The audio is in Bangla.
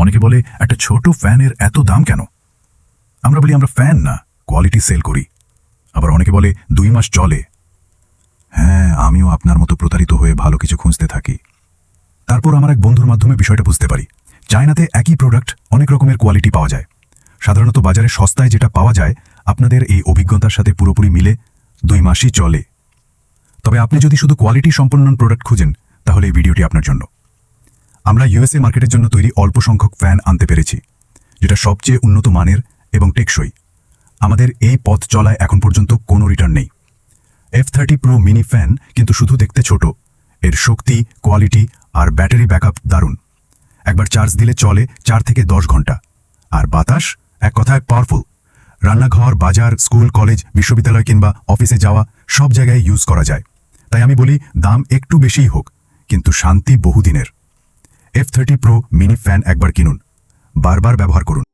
অনেকে বলে একটা ছোট ফ্যানের এত দাম কেন? আমরা বলি আমরা ফ্যান না, কোয়ালিটি সেল করি। আবার অনেকে বলে 2 মাস চলে। হ্যাঁ, আমিও আপনার মতো প্রতারিত হয়ে ভালো কিছু খুঁজতে থাকি। তারপর আমার এক বন্ধুর মাধ্যমে বিষয়টা বুঝতে পারি। চায়নাতে একই প্রোডাক্ট অনেক রকমের কোয়ালিটি পাওয়া যায়। সাধারণত বাজারে সস্তায় যেটা পাওয়া যায় আপনাদের এই অভিজ্ঞতার সাথে পুরোপুরি মিলে 2 মাসই চলে। তবে আপনি যদি শুধু কোয়ালিটি সম্পন্ন প্রোডাক্ট খুঁজেন তাহলে এই ভিডিওটি আপনার জন্য। আমরা ইউএসএ মার্কেটের জন্য তৈরি অল্প সংখ্যক ফ্যান আনতে পেরেছি, যেটা সবচেয়ে উন্নত মানের এবং টেকসই। আমাদের এই পথ চলায় এখন পর্যন্ত কোনো রিটার্ন নেই। F30 Pro মিনি ফ্যান কিন্তু শুধু দেখতে ছোট, এর শক্তি, কোয়ালিটি আর ব্যাটারি ব্যাকআপ দারুণ। একবার চার্জ দিলে চলে 4 থেকে 10 ঘন্টা। আর বাতাস এক কথায় পাওয়ারফুল। রান্নাঘর, বাজার, স্কুল, কলেজ, বিশ্ববিদ্যালয় কিংবা অফিসে যাওয়া সব জায়গায় ইউজ করা যায়। তাই আমি বলি দাম একটু বেশিই হোক, কিন্তু শান্তি বহুদিনের। F30 Pro মিনি ফ্যান একবার কিনুন, বারবার ব্যবহার করুন।